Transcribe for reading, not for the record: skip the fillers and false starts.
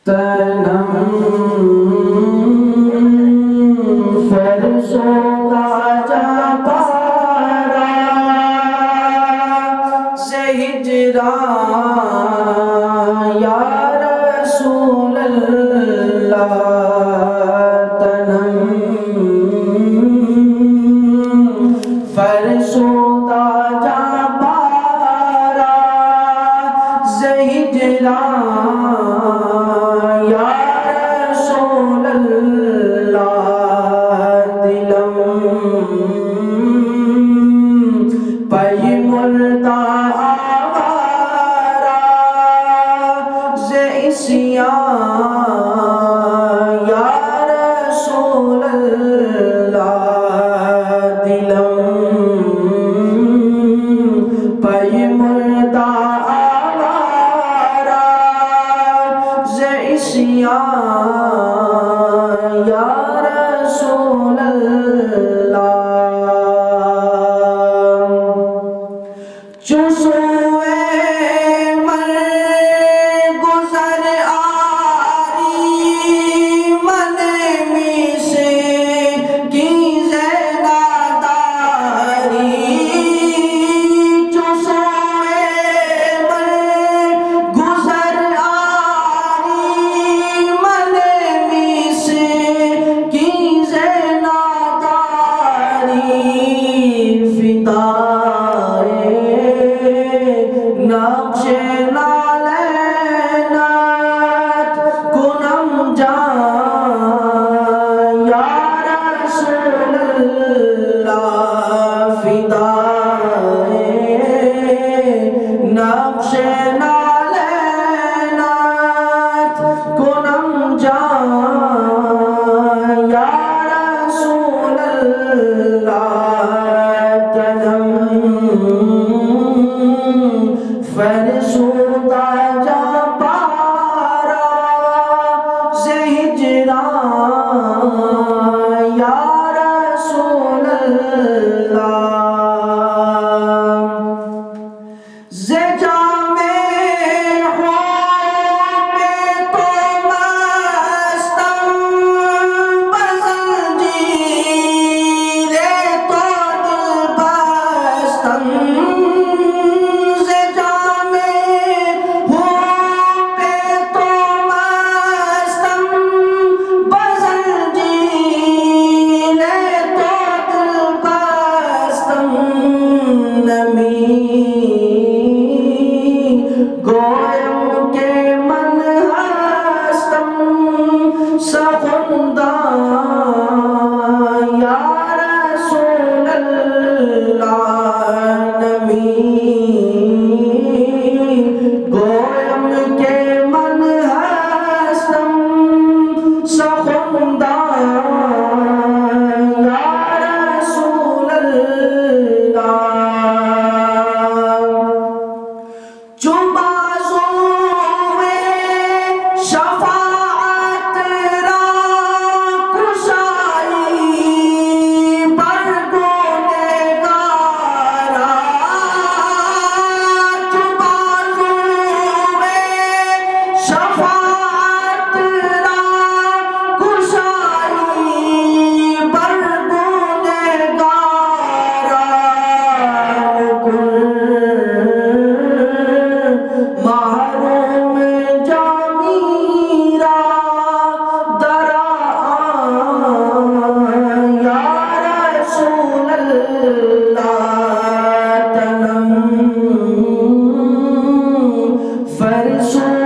تنم فرسوں کا جا پارا سے ہجران یا رسول اللہ تنم فرسوں کا جا پارا سے ہجران یا رسول اللہ دلم پئی مردہ آوارا سے عصیان یا رسول اللہ دلم پئی مردہ آوارا سے عصیان یا رسول اللہ چسوے مر گزر آری من می سے کی زیناداری چسوے مر گزر آری من می سے کی زیناداری فدائے نقش نالینات کنم جان یا رسول اللہ فدائے نقش نالینات کنم جان یا رسول اللہ تنم فرسودہ جا پارا سے ہجران یا رسول اللہ ز جام خواب تو مستم بزنجیر تو دل بستم ز جام خواب تو مستم بزنجیر تو دل بستم نمی گویم کے من ہستم سخندان یا رسول اللہ نمی گویم کے من ہستم سخندان یا رسول اللہ چوبازوے شفاعت را کشائی برگونگارا چوبازوے شفاعت را کشائی برگونگارا محروم جامیرا درآن یا رسول اللہ تنم فرسو